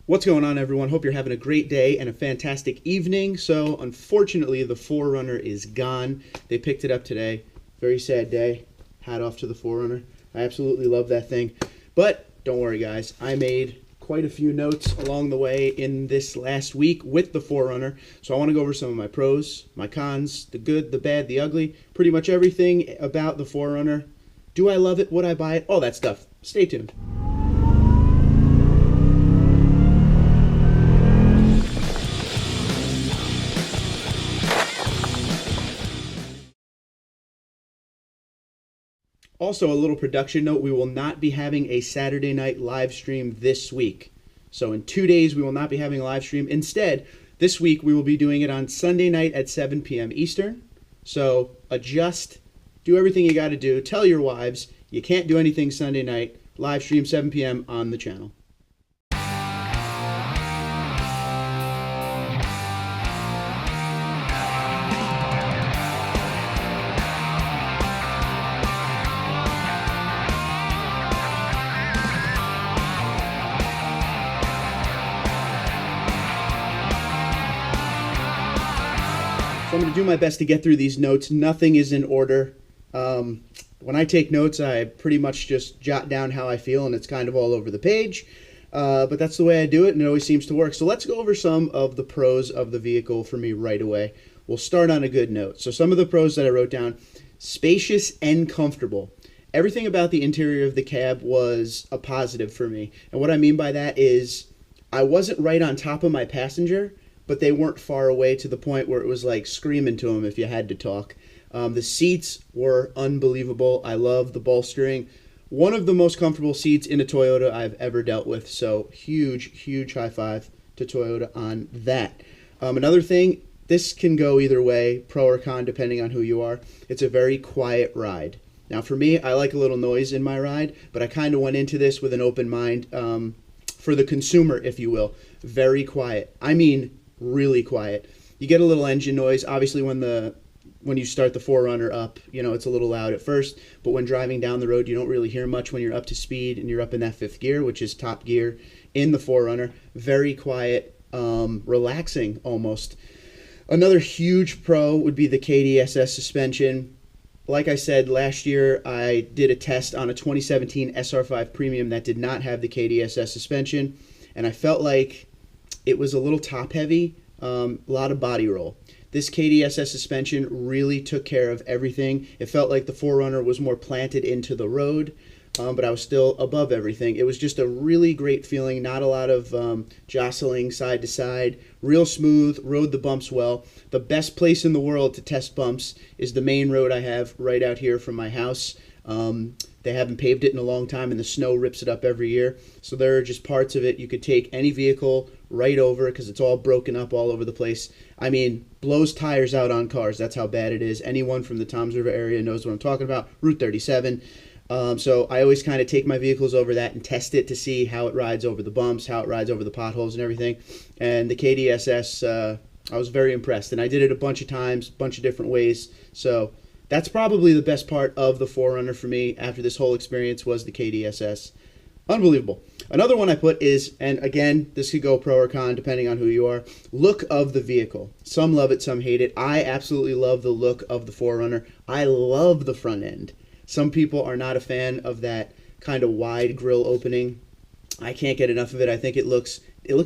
What's going on, everyone? Hope you're having a great day and a fantastic evening. So, unfortunately, the 4Runner is gone. They picked it up today. Very sad day. Hat off to the 4Runner. I absolutely love that thing. But don't worry, guys. I made quite a few notes along the way in this last week with the 4Runner. So I want to go over some of my pros, my cons, the good, the bad, the ugly, pretty much everything about the 4Runner. Do I love it? Would I buy it? All that stuff. Stay tuned. Also, a little production note, we will not be having a Saturday night live stream this week. So in 2 days, we will not be having a live stream. Instead, this week, we will be doing it on Sunday night at 7 p.m. Eastern. So adjust, do everything you got to do. Tell your wives you can't do anything Sunday night. Live stream 7 p.m. on the channel. So I'm going to do my best to get through these notes. Nothing is in order. When I take notes, I pretty much just jot down how I feel, and it's kind of all over the page. But that's the way I do it, and it always seems to work. So let's go over some of the pros of the vehicle for me right away. We'll start on a good note. So some of the pros that I wrote down: spacious and comfortable. Everything about the interior of the cab was a positive for me. And what I mean by that is I wasn't right on top of my passenger, but they weren't far away to the point where it was like screaming to them if you had to talk. The seats were unbelievable. I love the bolstering. One of the most comfortable seats in a Toyota I've ever dealt with. So huge high five to Toyota on that. Another thing, this can go either way, pro or con, depending on who you are. It's a very quiet ride. Now for me, I like a little noise in my ride, but I kind of went into this with an open mind for the consumer, if you will. Very quiet. I mean, really quiet. You get a little engine noise. Obviously, when you start the 4Runner up, it's a little loud at first, but when driving down the road, you don't really hear much when you're up to speed and you're up in that fifth gear, which is top gear in the 4Runner. Very quiet, relaxing almost. Another huge pro would be the KDSS suspension. Like I said, last year I did a test on a 2017 SR5 Premium that did not have the KDSS suspension, and I felt like it was a little top heavy, a lot of body roll. This KDSS suspension really took care of everything. It felt like the 4Runner was more planted into the road, but I was still above everything. It was just a really great feeling, not a lot of jostling side to side, real smooth, rode the bumps well. The best place in the world to test bumps is the main road I have right out here from my house. They haven't paved it in a long time, and the snow rips it up every year. So there are just parts of it you could take any vehicle right over because it's all broken up all over the place. I mean, blows tires out on cars. That's how bad it is. Anyone from the Toms River area knows what I'm talking about. Route 37. So I always kind of take my vehicles over that and test it to see how it rides over the bumps, how it rides over the potholes and everything. And the KDSS, I was very impressed. And I did it a bunch of times, a bunch of different ways. So that's probably the best part of the 4Runner for me after this whole experience was the KDSS. Unbelievable. Another one I put is, and again, this could go pro or con depending on who you are, look of the vehicle. Some love it, some hate it. I absolutely love the look of the 4Runner. I love the front end. Some people are not a fan of that kind of wide grille opening. I can't get enough of it. I think it looks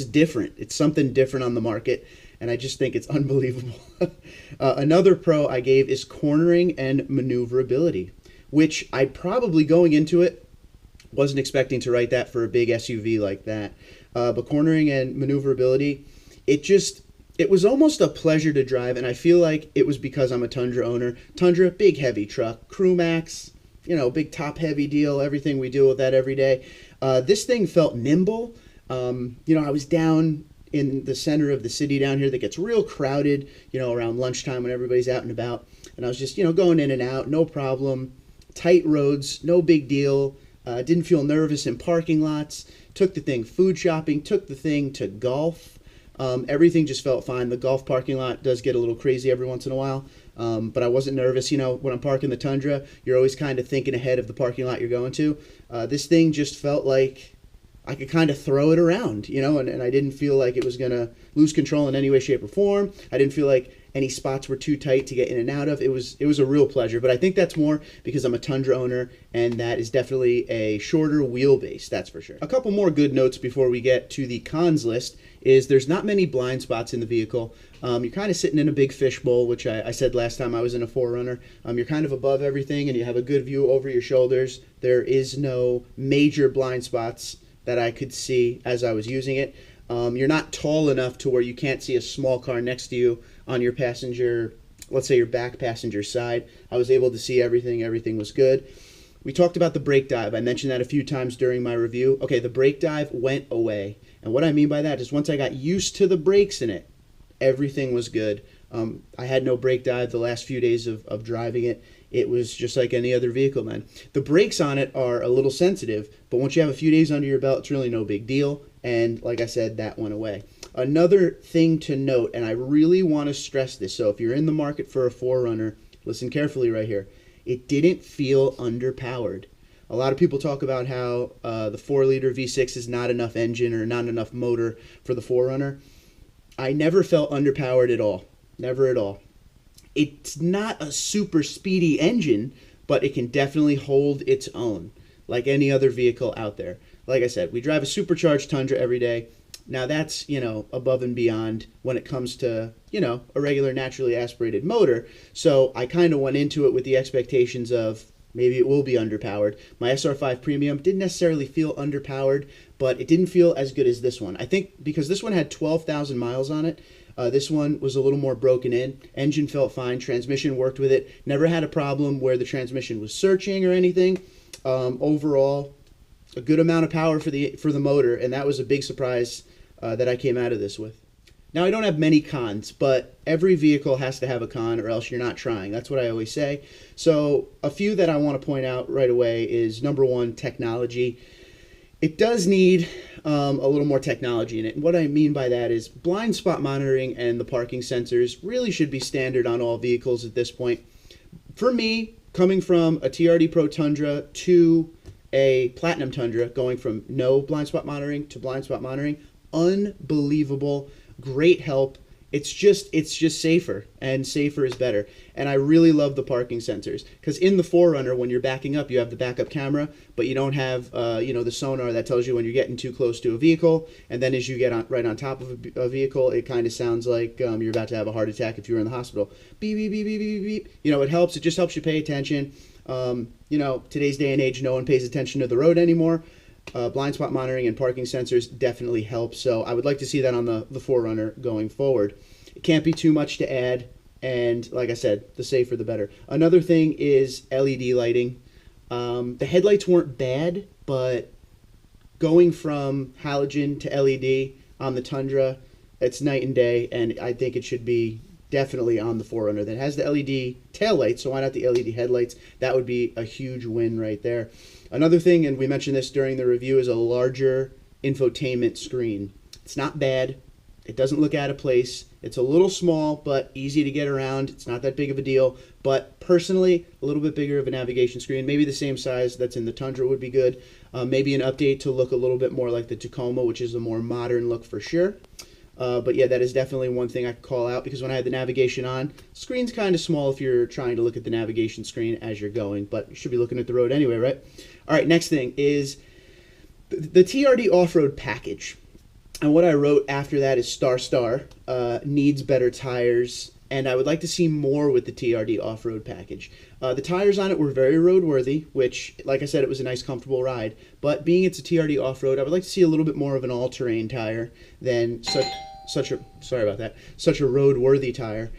different. It's something different on the market, and I just think it's unbelievable. Another pro I gave is cornering and maneuverability, which I probably going into it wasn't expecting to write that for a big SUV like that. But cornering and maneuverability, it was almost a pleasure to drive, and I feel like it was because I'm a Tundra owner. Tundra, big heavy truck, Crew Max, big top heavy deal, everything we deal with that every day. This thing felt nimble. I was down in the center of the city down here that gets real crowded, around lunchtime when everybody's out and about. And I was just, going in and out, no problem. Tight roads, no big deal. Didn't feel nervous in parking lots. Took the thing food shopping, took the thing to golf. Everything just felt fine. The golf parking lot does get a little crazy every once in a while, but I wasn't nervous. When I'm parking the Tundra, you're always kind of thinking ahead of the parking lot you're going to. This thing just felt like I could kind of throw it around, and I didn't feel like it was going to lose control in any way, shape, or form. I didn't feel like any spots were too tight to get in and out of. It was a real pleasure, but I think that's more because I'm a Tundra owner, and that is definitely a shorter wheelbase, that's for sure. A couple more good notes before we get to the cons list is there's not many blind spots in the vehicle. You're kind of sitting in a big fishbowl, which I said last time I was in a 4Runner. You're kind of above everything, and you have a good view over your shoulders. There is no major blind spots that I could see as I was using it. You're not tall enough to where you can't see a small car next to you on your passenger, let's say your back passenger side. I was able to see everything. Everything was good. We talked about the brake dive. I mentioned that a few times during my review. Okay, the brake dive went away. And what I mean by that is once I got used to the brakes in it, everything was good. I had no brake dive the last few days of driving it. It was just like any other vehicle, man. The brakes on it are a little sensitive, but once you have a few days under your belt, it's really no big deal. And like I said, that went away. Another thing to note, and I really want to stress this, so if you're in the market for a 4Runner, listen carefully right here. It didn't feel underpowered. A lot of people talk about how the 4-liter V6 is not enough engine or not enough motor for the 4Runner. I never felt underpowered at all. Never at all. It's not a super speedy engine, but it can definitely hold its own, like any other vehicle out there. Like I said, we drive a supercharged Tundra every day. Now that's, above and beyond when it comes to, a regular naturally aspirated motor. So I kind of went into it with the expectations of maybe it will be underpowered. My SR5 Premium didn't necessarily feel underpowered, but it didn't feel as good as this one. I think because this one had 12,000 miles on it, this one was a little more broken in. Engine felt fine. Transmission worked with it. Never had a problem where the transmission was searching or anything. Overall, a good amount of power for the motor, and that was a big surprise that I came out of this with. Now, I don't have many cons, but every vehicle has to have a con or else you're not trying. That's what I always say. So a few that I want to point out right away is, number one, technology. It does need a little more technology in it. And what I mean by that is blind spot monitoring and the parking sensors really should be standard on all vehicles at this point. For me, coming from a TRD Pro Tundra to a Platinum Tundra, going from no blind spot monitoring to blind spot monitoring, unbelievable, great help. It's just safer, and safer is better. And I really love the parking sensors because in the 4Runner, when you're backing up, you have the backup camera, but you don't have the sonar that tells you when you're getting too close to a vehicle. And then as you get right on top of a vehicle, it kind of sounds like you're about to have a heart attack if you're in the hospital. Beep, beep, beep, beep, beep, beep. It helps. It just helps you pay attention. Today's day and age, no one pays attention to the road anymore. Blind spot monitoring and parking sensors definitely help. So I would like to see that on the 4Runner going forward. It can't be too much to add. And like I said, the safer the better. Another thing is LED lighting. The headlights weren't bad, but going from halogen to LED on the Tundra, it's night and day. And I think it should be definitely on the 4Runner that has the LED taillights. So why not the LED headlights? That would be a huge win right there. Another thing, and we mentioned this during the review, is a larger infotainment screen. It's not bad. It doesn't look out of place. It's a little small, but easy to get around. It's not that big of a deal. But personally, a little bit bigger of a navigation screen, maybe the same size that's in the Tundra would be good. Maybe an update to look a little bit more like the Tacoma, which is a more modern look for sure. But yeah, that is definitely one thing I could call out because when I had the navigation on, screen's kind of small if you're trying to look at the navigation screen as you're going, but you should be looking at the road anyway, right? All right, next thing is the TRD off-road package. And what I wrote after that is star, needs better tires, and I would like to see more with the TRD off-road package. The tires on it were very roadworthy, which, like I said, it was a nice, comfortable ride. But being it's a TRD off-road, I would like to see a little bit more of an all-terrain tire than such a roadworthy tire.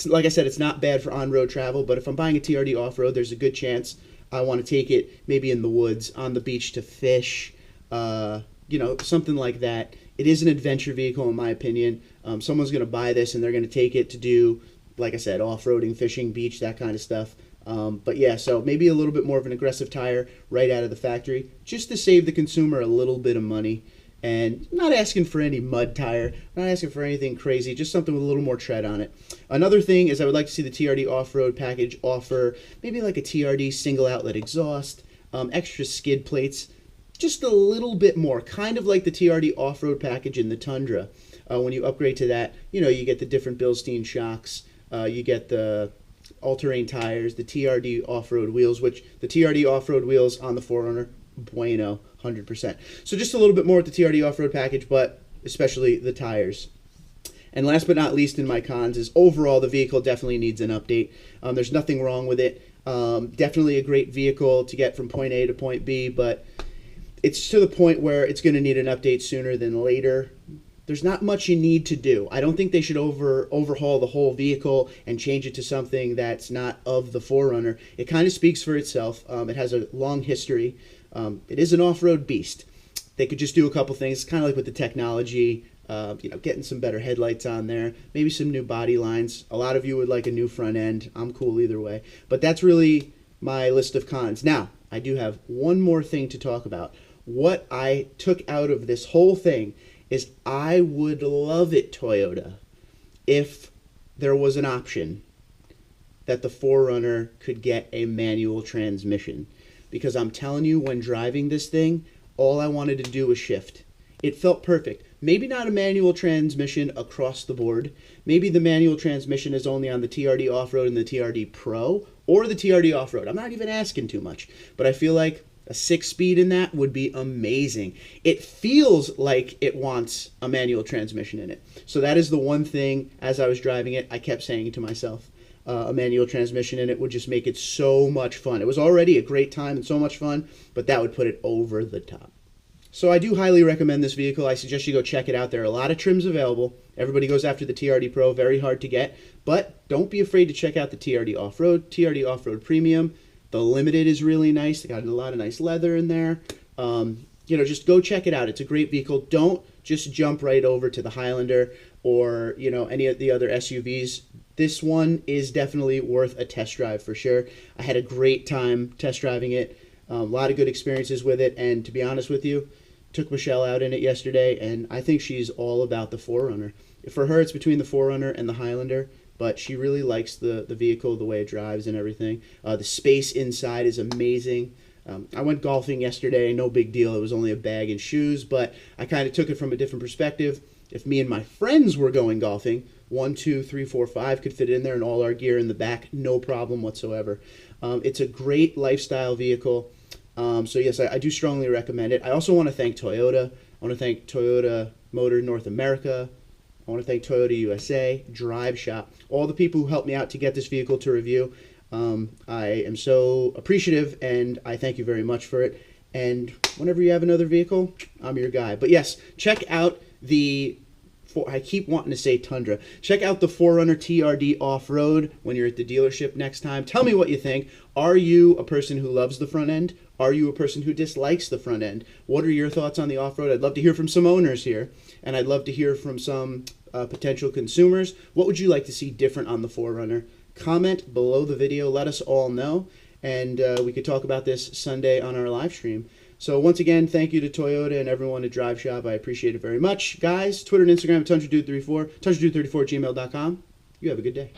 Like I said, it's not bad for on-road travel, but if I'm buying a TRD off-road, there's a good chance I want to take it maybe in the woods, on the beach to fish, something like that. It is an adventure vehicle, in my opinion. Someone's going to buy this, and they're going to take it to do, like I said, off-roading, fishing, beach, that kind of stuff. But yeah, so maybe a little bit more of an aggressive tire right out of the factory, just to save the consumer a little bit of money. And I'm not asking for any mud tire, I'm not asking for anything crazy, just something with a little more tread on it. Another thing is I would like to see the TRD off-road package offer maybe like a TRD single outlet exhaust, extra skid plates. just a little bit more, kind of like the TRD off-road package in the Tundra. When you upgrade to that, you get the different Bilstein shocks, you get the all-terrain tires, the TRD off-road wheels, which the TRD off-road wheels on the 4Runner, bueno, 100%. So just a little bit more with the TRD off-road package, but especially the tires. And last but not least in my cons is overall the vehicle definitely needs an update. There's nothing wrong with it. Definitely a great vehicle to get from point A to point B, but it's to the point where it's going to need an update sooner than later. There's not much you need to do. I don't think they should overhaul the whole vehicle and change it to something that's not of the 4Runner. It kind of speaks for itself. It has a long history. It is an off-road beast. They could just do a couple things, kind of like with the technology, getting some better headlights on there, maybe some new body lines. A lot of you would like a new front end. I'm cool either way. But that's really my list of cons. Now, I do have one more thing to talk about. What I took out of this whole thing is I would love it, Toyota, if there was an option that the 4Runner could get a manual transmission. Because I'm telling you, when driving this thing, all I wanted to do was shift. It felt perfect. Maybe not a manual transmission across the board. Maybe the manual transmission is only on the TRD Off-Road and the TRD Pro, or the TRD Off-Road. I'm not even asking too much, but I feel like a 6-speed in that would be amazing. It feels like it wants a manual transmission in it. So that is the one thing, as I was driving it, I kept saying to myself, a manual transmission in it would just make it so much fun. It was already a great time and so much fun, but that would put it over the top. So I do highly recommend this vehicle. I suggest you go check it out. There are a lot of trims available. Everybody goes after the TRD Pro, very hard to get. But don't be afraid to check out the TRD Off-Road, TRD Off-Road Premium. The Limited is really nice. They got a lot of nice leather in there. Just go check it out. It's a great vehicle. Don't just jump right over to the Highlander or, any of the other SUVs. This one is definitely worth a test drive for sure. I had a great time test driving it. A lot of good experiences with it. And to be honest with you, took Michelle out in it yesterday, and I think she's all about the 4Runner. For her, it's between the 4Runner and the Highlander, but she really likes the vehicle, the way it drives and everything. The space inside is amazing. I went golfing yesterday, no big deal. It was only a bag and shoes, but I kind of took it from a different perspective. If me and my friends were going golfing, 1, 2, 3, 4, 5 could fit in there and all our gear in the back, no problem whatsoever. It's a great lifestyle vehicle. So yes, I do strongly recommend it. I also want to thank Toyota. I want to thank Toyota Motor North America. I want to thank Toyota USA, Drive Shop, all the people who helped me out to get this vehicle to review. I am so appreciative, and I thank you very much for it. And whenever you have another vehicle, I'm your guy. But yes, check out I keep wanting to say Tundra. Check out the 4Runner TRD Off-Road when you're at the dealership next time. Tell me what you think. Are you a person who loves the front end? Are you a person who dislikes the front end? What are your thoughts on the off-road? I'd love to hear from some owners here, and I'd love to hear from some potential consumers. What would you like to see different on the 4Runner? Comment below the video. Let us all know, and we could talk about this Sunday on our live stream. So once again, thank you to Toyota and everyone at Drive Shop. I appreciate it very much. Guys, Twitter and Instagram at TundraDude34, TundraDude34@gmail.com. You have a good day.